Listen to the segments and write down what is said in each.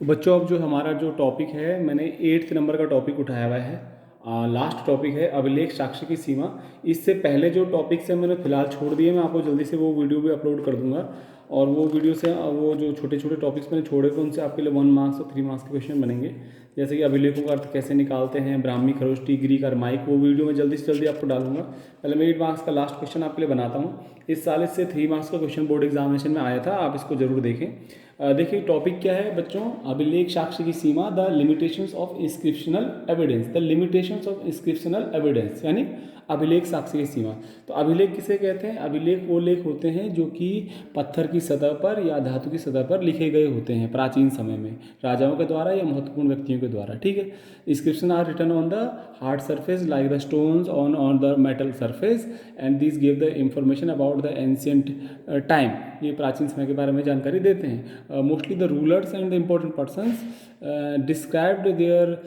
तो बच्चों अब जो हमारा जो टॉपिक है, मैंने 8th नंबर का टॉपिक उठाया हुआ है। लास्ट टॉपिक है अभिलेख साक्ष्य की सीमा। इससे पहले जो टॉपिक्स हैं मैंने फिलहाल छोड़ दिए, मैं आपको जल्दी से वो वीडियो भी अपलोड कर दूंगा। और वो वीडियो से वो जो छोटे छोटे टॉपिक्स मैंने छोड़े थे उनसे आपके लिए 1 मार्क्स और 3 मार्क्स के क्वेश्चन बनेंगे। जैसे कि अभिलेखों का अर्थ कैसे निकालते हैं, ब्राह्मी, खरोष्टी, ग्रीक और माइक, वो वीडियो मैं जल्दी से जल्दी आपको डालूंगा। पहले मैं 8 मार्क्स का लास्ट क्वेश्चन आपके लिए बनाता हूँ। इस साल इससे 3 मार्क्स का क्वेश्चन बोर्ड एग्जामिनेशन में आया था, आप इसको जरूर देखें। देखिए टॉपिक क्या है बच्चों, अभिलेख साक्ष्य की सीमा, the limitations of inscriptional evidence. The limitations of inscriptional evidence यानी अभिलेख साक्ष्य की सीमा। तो अभिलेख किसे कहते हैं? अभिलेख वो लेख होते हैं जो कि पत्थर की सतह पर या धातु की सतह पर लिखे गए होते हैं प्राचीन समय में, राजाओं के द्वारा या महत्वपूर्ण व्यक्तियों के द्वारा। ठीक है, inscription are written on the hard surface like the stones on the metal surface and this give the information about the ancient time. ये प्राचीन समय के बारे में जानकारी देते हैं। Mostly the rulers and the important persons described their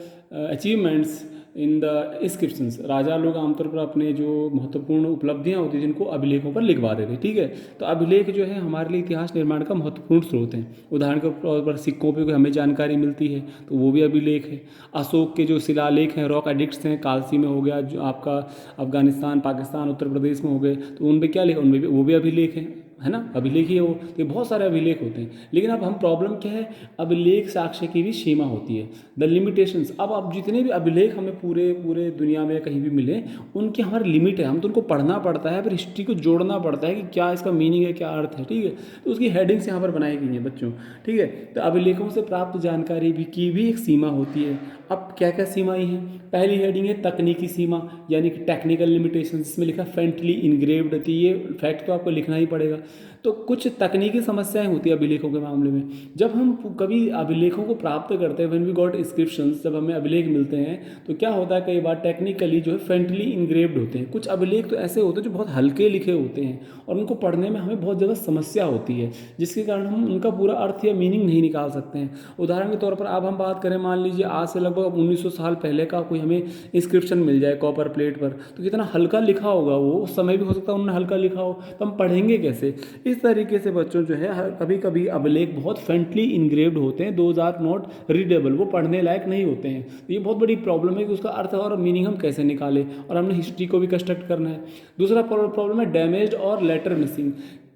achievements in the inscriptions. राजा लोग आमतौर पर अपने जो महत्वपूर्ण उपलब्धियां होती हैं जिनको अभिलेखों पर लिखवा देते हैं। ठीक है, तो अभिलेख जो है हमारे लिए इतिहास निर्माण का महत्वपूर्ण स्रोत है। उदाहरण के तौर पर सिक्कों पे हमें जानकारी मिलती है तो वो भी अभिलेख है। अशोक के जो शिलालेख हैं, रॉक एडिक्ट्स हैं, कालसी में हो गया, जो आपका अफगानिस्तान, पाकिस्तान, उत्तर प्रदेश में हो गए, तो उनमें क्या लिखा, उनमें भी वो भी अभिलेख है ना, अभिलेख ही है वो। तो बहुत सारे अभिलेख होते हैं। लेकिन अब हम प्रॉब्लम क्या है, अभिलेख साक्ष्य की भी सीमा होती है, द लिमिटेशंस। अब जितने भी अभिलेख हमें पूरे पूरे दुनिया में कहीं भी मिले, उनकी हमारी लिमिट है, हम तो उनको पढ़ना पड़ता है, फिर हिस्ट्री को जोड़ना पड़ता है कि क्या इसका मीनिंग है, क्या अर्थ है। ठीक है, तो उसकी हेडिंग्स यहाँ पर बनाई गई हैं बच्चों। ठीक है, तो अभिलेखों से प्राप्त जानकारी की भी एक सीमा होती है। अब क्या क्या सीमाएं हैं? पहली हेडिंग है तकनीकी सीमा यानी कि टेक्निकल लिमिटेशन, जिसमें लिखा फेंटली इनग्रेव्ड थी। ये फैक्ट तो आपको लिखना ही पड़ेगा। तो कुछ तकनीकी समस्याएं होती है अभिलेखों के मामले में। जब हम कभी अभिलेखों को प्राप्त करते हैं, व्हेन वी गॉट इंस्क्रिप्शंस, जब हमें अभिलेख मिलते हैं तो क्या होता है, कई बार टेक्निकली जो है फेंटली इनग्रेव्ड होते हैं। कुछ अभिलेख तो ऐसे होते हैं जो बहुत हल्के लिखे होते हैं और उनको पढ़ने में हमें बहुत ज़्यादा समस्या होती है, जिसके कारण हम उनका पूरा अर्थ या मीनिंग नहीं निकाल सकते हैं। उदाहरण के तौर पर अब हम बात करें, मान लीजिए आज से लगभग 1900 साल पहले का कोई हमें इंस्क्रिप्शन मिल जाए कॉपर प्लेट पर, तो कितना हल्का लिखा होगा वो, उस समय भी हो सकता है उन्होंने हल्का लिखा हो, तो हम पढ़ेंगे कैसे? इस तरीके से बच्चों जो है कभी कभी अभिलेख बहुत फेंटली इनग्रेव्ड होते हैं, दोज आर नॉट रीडेबल, वो पढ़ने लायक नहीं होते हैं। तो ये बहुत बड़ी प्रॉब्लम है कि उसका अर्थ और मीनिंग हम कैसे निकालें, और हमने हिस्ट्री को भी कंस्ट्रक्ट करना है। दूसरा प्रॉब्लम है डैमेज्ड और लेटर मिसिंग।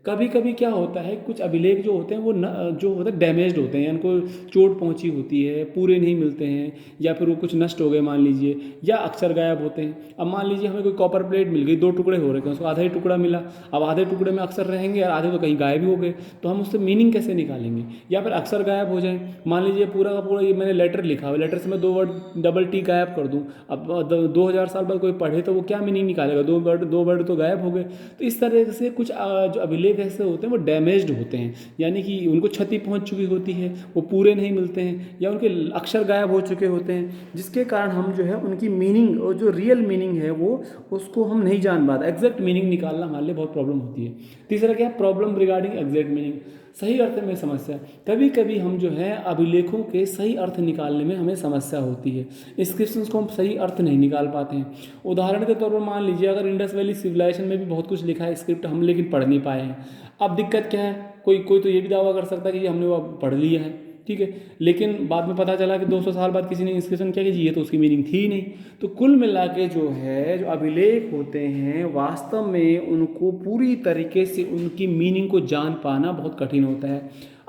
कभी कभी क्या होता है, कुछ अभिलेख जो होते हैं वो जो होते हैं डैमेज्ड होते हैं, उनको चोट पहुंची होती है, पूरे नहीं मिलते हैं, या फिर वो कुछ नष्ट हो गए मान लीजिए, या अक्सर गायब होते हैं। अब मान लीजिए हमें कोई कॉपर प्लेट मिल गई, 2 टुकड़े हो रखे हैं, उसको आधा ही टुकड़ा मिला। अब आधे टुकड़े में अक्सर रहेंगे और आधे तो कहीं गायब ही हो गए, तो हम उससे मीनिंग कैसे निकालेंगे? या फिर अक्सर गायब हो जाए, मान लीजिए पूरा का पूरा ये मैंने लेटर लिखा हुआ, लेटर से मैं 2 वर्ड डबल टी गायब कर दूँ, अब 2000 साल बाद कोई पढ़े तो वो क्या मीनिंग निकालेगा? 2 वर्ड तो गायब हो गए। तो इस तरह से कुछ जो अभिलेख ऐसे होते हैं वो डैमेज्ड होते हैं, यानी कि उनको क्षति पहुंच चुकी होती है, वो पूरे नहीं मिलते हैं, या उनके अक्षर गायब हो चुके होते हैं, जिसके कारण हम जो है उनकी मीनिंग और जो रियल मीनिंग है वो उसको हम नहीं जान पाते। एग्जैक्ट मीनिंग निकालना हमारे लिए बहुत प्रॉब्लम होती है। तीसरा क्या है, प्रॉब्लम रिगार्डिंग एग्जैक्ट मीनिंग, सही अर्थ में समस्या। कभी कभी हम जो है अभिलेखों के सही अर्थ निकालने में हमें समस्या होती है, इंस्क्रिप्शंस को हम सही अर्थ नहीं निकाल पाते हैं। उदाहरण के तौर पर मान लीजिए अगर इंडस वैली सिविलाइजेशन में भी बहुत कुछ लिखा है स्क्रिप्ट, हम लेकिन पढ़ नहीं पाए हैं। अब दिक्कत क्या है, कोई कोई तो ये भी दावा कर सकता है कि हमने वो पढ़ लिया है, ठीक है, लेकिन बाद में पता चला कि 200 साल बाद किसी ने इंस्क्रिप्शन किया कि जी ये तो उसकी मीनिंग थी ही नहीं। तो कुल मिला के जो है जो अभिलेख होते हैं वास्तव में उनको पूरी तरीके से उनकी मीनिंग को जान पाना बहुत कठिन होता है।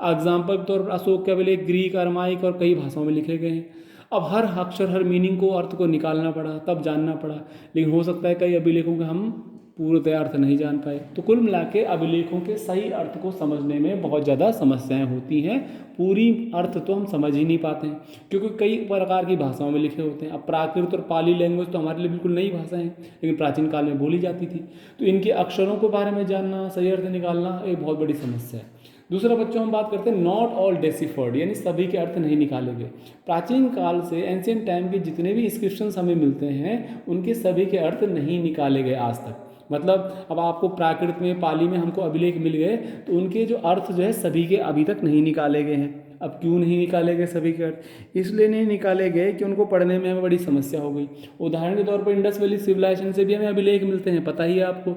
एग्जाम्पल के तौर पर अशोक के अभिलेख ग्रीक, अरमाइक और कई भाषाओं में लिखे गए हैं। अब हर अक्षर, हर मीनिंग को, अर्थ को निकालना पड़ा, तब जानना पड़ा। लेकिन हो सकता है कई अभिलेखों के हम पूर्णतः अर्थ नहीं जान पाए। तो कुल मिला के अभिलेखों के सही अर्थ को समझने में बहुत ज़्यादा समस्याएं होती हैं। पूरी अर्थ तो हम समझ ही नहीं पाते हैं, क्योंकि कई प्रकार की भाषाओं में लिखे होते हैं। अब प्राकृत और पाली लैंग्वेज तो हमारे लिए बिल्कुल नई भाषा है, लेकिन प्राचीन काल में बोली जाती थी। तो इनके अक्षरों के बारे में जानना, सही अर्थ निकालना एक बहुत बड़ी समस्या है। दूसरा बच्चों हम बात करते हैं नॉट ऑल डेसिफर्ड, यानी सभी के अर्थ नहीं निकाले गए। प्राचीन काल से एंशियंट टाइम के जितने भी इंस्क्रिप्शंस हमें मिलते हैं उनके सभी के अर्थ नहीं निकाले गए आज तक। मतलब अब आपको प्राकृत में, पाली में हमको अभिलेख मिल गए, तो उनके जो अर्थ जो है सभी के अभी तक नहीं निकाले गए हैं। अब क्यों नहीं निकाले गए सभी के अर्थ? इसलिए नहीं निकाले गए कि उनको पढ़ने में हमें बड़ी समस्या हो गई। उदाहरण के तौर पर इंडस वैली सिविलाइजेशन से भी हमें अभिलेख मिलते हैं, पता ही है आपको,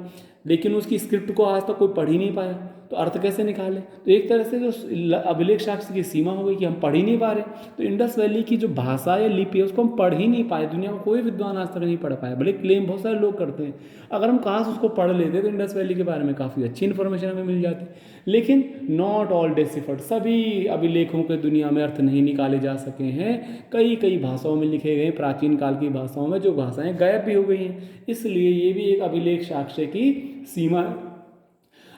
लेकिन उसकी स्क्रिप्ट को आज तक कोई पढ़ ही नहीं पाया। तो अर्थ कैसे निकालें? तो एक तरह से जो अभिलेख साक्ष्य की सीमा हो गई कि हम पढ़ ही नहीं पा रहे। तो इंडस वैली की जो भाषा या लिपि है उसको हम पढ़ ही नहीं पाए, दुनिया में कोई विद्वान आज तक नहीं पढ़ पाया, भले क्लेम बहुत सारे लोग करते हैं। अगर हम काश उसको पढ़ लेते तो इंडस वैली के बारे में काफ़ी अच्छी इन्फॉर्मेशन हमें मिल जाती। लेकिन नॉट ऑल डेसिफर्ड, सभी अभिलेखों के दुनिया में अर्थ नहीं निकाले जा सके हैं। कई कई भाषाओं में लिखे गए, प्राचीन काल की भाषाओं में, जो भाषाएं गायब भी हो गई हैं। इसलिए ये भी एक अभिलेख साक्ष्य की सीमा है।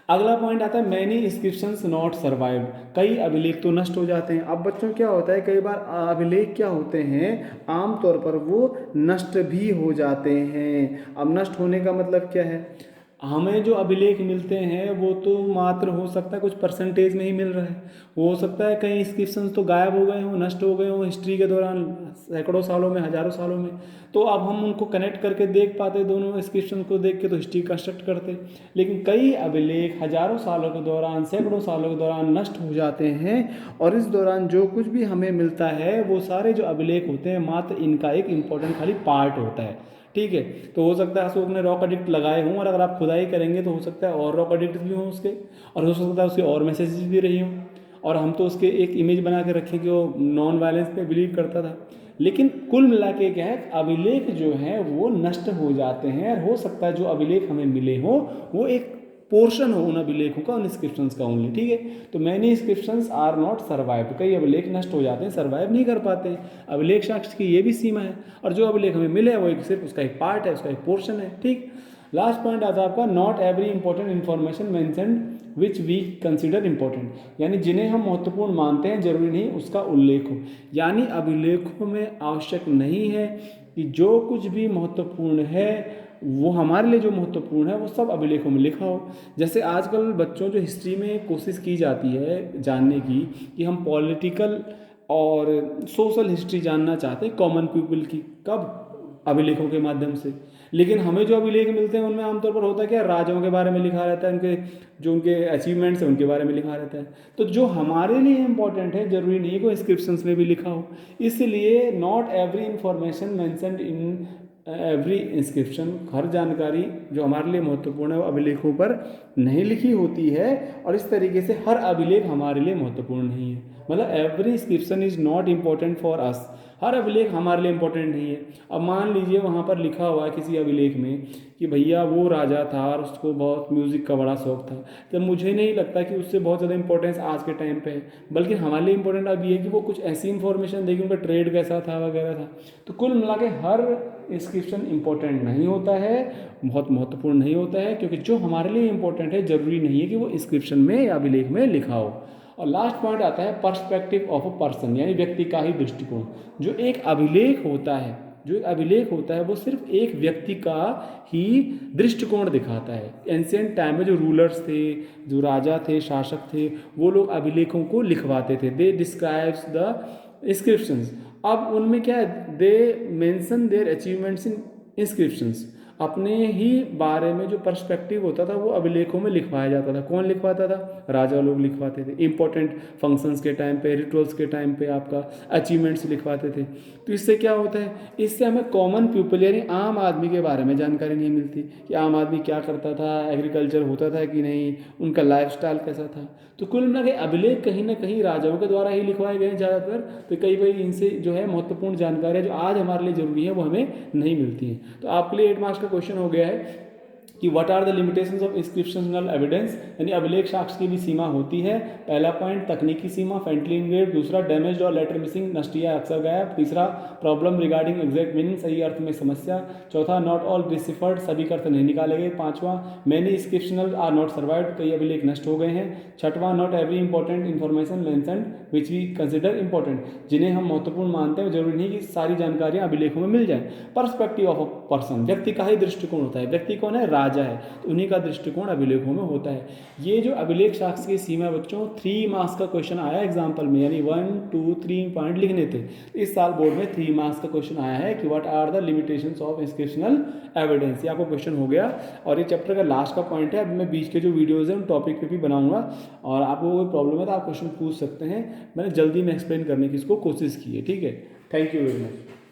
अगला पॉइंट आता है मैनी इंस्क्रिप्शंस नॉट सर्वाइव, कई अभिलेख तो नष्ट हो जाते हैं। अब बच्चों क्या होता है, कई बार अभिलेख क्या होते हैं, आमतौर पर वो नष्ट भी हो जाते हैं। अब नष्ट होने का मतलब क्या है, हमें जो अभिलेख मिलते हैं वो तो मात्र हो सकता है कुछ परसेंटेज में ही मिल रहा है। हो सकता है कई इंस्क्रिप्शंस तो गायब हो गए हों, नष्ट हो गए हों हिस्ट्री के दौरान, सैकड़ों सालों में, हजारों सालों में। तो अब हम उनको कनेक्ट करके देख पाते, दोनों इंस्क्रिप्शन को देख के तो हिस्ट्री कंस्ट्रक्ट करते। लेकिन कई अभिलेख हजारों सालों के दौरान, सैकड़ों सालों के दौरान नष्ट हो जाते हैं, और इस दौरान जो कुछ भी हमें मिलता है वो सारे जो अभिलेख होते हैं मात्र इनका एक इम्पोर्टेंट खाली पार्ट होता है। ठीक है, तो हो सकता है अशोक ने रॉक एडिक्ट लगाए हों, और अगर आप खुदाई करेंगे तो हो सकता है और रॉक एडिक्ट भी हों उसके, और हो सकता है उसके और मैसेजेस भी रही हों, और हम तो उसके एक इमेज बना के रखें कि वो नॉन वायलेंस पे बिलीव करता था। लेकिन कुल मिला के क्या है, अभिलेख जो हैं वो नष्ट हो जाते हैं, और हो सकता है जो अभिलेख हमें मिले हों वो एक पोर्शन हो उन अभिलेखों का, उन इंस्क्रिप्शंस का ओनली। ठीक है, तो many inscriptions are not survive, कई अभिलेख नष्ट हो जाते हैं, सर्वाइव नहीं कर पाते हैं। अभिलेख साक्ष्य की ये भी सीमा है, और जो अभिलेख हमें मिले वो एक सिर्फ उसका एक पार्ट है, उसका एक पोर्शन है। ठीक, लास्ट पॉइंट आता है आपका not every important information mentioned which we consider important, यानी जिन्हें हम महत्वपूर्ण मानते हैं जरूरी नहीं उसका उल्लेख हो। यानी अभिलेखों में आवश्यक नहीं है कि जो कुछ भी महत्वपूर्ण है वो हमारे लिए जो महत्वपूर्ण है वो सब अभिलेखों में लिखा हो। जैसे आजकल बच्चों जो हिस्ट्री में कोशिश की जाती है जानने की कि हम पॉलिटिकल और सोशल हिस्ट्री जानना चाहते हैं कॉमन पीपल की, कब, अभिलेखों के माध्यम से। लेकिन हमें जो अभिलेख मिलते हैं उनमें आमतौर पर होता है क्या, राजाओं के बारे में लिखा रहता है, उनके जो उनके अचीवमेंट्स हैं उनके बारे में लिखा रहता है। तो जो हमारे लिए इंपॉर्टेंट है जरूरी नहीं है कि इंस्क्रिप्शंस में भी लिखा हो। इसलिए not every information mentioned in every inscription, हर जानकारी जो हमारे लिए महत्वपूर्ण है वो अभिलेखों पर नहीं लिखी होती है, और इस तरीके से हर अभिलेख हमारे लिए महत्वपूर्ण नहीं है। मतलब every inscription is not important for us, हर अभिलेख हमारे लिए इम्पोर्टेंट नहीं है। अब मान लीजिए वहाँ पर लिखा हुआ है किसी अभिलेख में कि भैया वो राजा था और उसको बहुत म्यूज़िक का बड़ा शौक था, तो मुझे नहीं लगता कि उससे बहुत ज़्यादा इंपॉर्टेंस आज के टाइम पे है, बल्कि हमारे लिए इंपॉर्टेंट अब ये है कि वो कुछ ऐसी इंफॉर्मेशन देगी उनका ट्रेड कैसा था वगैरह था। तो कुल मिला के हर इंस्क्रिप्शन इंपॉर्टेंट नहीं होता है, बहुत महत्वपूर्ण नहीं होता है, क्योंकि जो हमारे लिए इंपॉर्टेंट है ज़रूरी नहीं है कि वो इंस्क्रिप्शन में या अभिलेख में लिखा हो। और लास्ट पॉइंट आता है पर्सपेक्टिव ऑफ अ पर्सन, यानी व्यक्ति का ही दृष्टिकोण। जो एक अभिलेख होता है, जो एक अभिलेख होता है वो सिर्फ एक व्यक्ति का ही दृष्टिकोण दिखाता है। एंशिएंट टाइम में जो रूलर्स थे, जो राजा थे, शासक थे, वो लोग अभिलेखों को लिखवाते थे। दे डिस्क्राइब्स द इंस्क्रिप्शंस। अब उनमें क्या है, they mention there achievements in inscriptions, अपने ही बारे में जो पर्सपेक्टिव होता था वो अभिलेखों में लिखवाया जाता था। कौन लिखवाता था, राजा लोग लिखवाते थे। इंपॉर्टेंट फंक्शंस के टाइम पे, रिचुअल्स के टाइम पे आपका अचीवमेंट्स लिखवाते थे। तो इससे क्या होता है, इससे हमें कॉमन पीपल यानी आम आदमी के बारे में जानकारी नहीं मिलती कि आम आदमी क्या करता था, एग्रीकल्चर होता था कि नहीं, उनका लाइफस्टाइल कैसा था। तो कुल मिला के अभिलेख कहीं ना कहीं राजाओं के द्वारा ही लिखवाए गए ज़्यादातर। तो कई बार इनसे जो है महत्वपूर्ण जानकारी जो आज हमारे लिए जरूरी है वो हमें नहीं मिलती है। तो आपके लिए 8 मार्क्स का क्वेश्चन हो गया है कि what are the limitations of inscriptional evidence, यानी अभिलेख साक्ष्य की भी सीमा होती है। पहला पॉइंट तकनीकी सीमा, फेंटली इंग्रेव्ड। दूसरा डैमेज और लेटर मिसिंग, नष्ट या अक्सर गायब। तीसरा प्रॉब्लम रिगार्डिंग एग्जैक्ट मीनिंग, सही अर्थ में समस्या। चौथा नॉट ऑल डिसिफर्ड, सभी का अर्थ नहीं निकाले गए। पांचवा many inscriptional are not survived, कई अभिलेख नष्ट हो गए हैं। छठवां not every important information mentioned which we consider important, जिन्हें हम महत्वपूर्ण मानते हैं जरूरी नहीं कि सारी जानकारियां अभिलेखों में मिल जाए। पर्सपेक्टिव ऑफ अ पर्सन, व्यक्ति का ही दृष्टिकोण होता है। व्यक्ति कौन है, राजा है, तो उन्हीं का दृष्टिकोण अभिलेखों में होता है। ये जो अभिलेख साक्ष्य की सीमा बच्चों 3 मार्क्स का क्वेश्चन आया एग्जाम्पल में, यानी 1, 2, 3 पॉइंट लिखने थे। इस साल बोर्ड में 3 मार्क्स का क्वेश्चन आया है कि what are the limitations of inscriptional evidence. ये आपको क्वेश्चन हो गया, और ये चैप्टर का लास्ट का पॉइंट है। अब मैं बीच के जो वीडियोज़ हैं उन टॉपिक पे भी बनाऊंगा, और आपको कोई प्रॉब्लम है तो आप क्वेश्चन पूछ सकते हैं। मैंने जल्दी में एक्सप्लेन करने की इसको कोशिश की है। ठीक है, थैंक यू वेरी मच।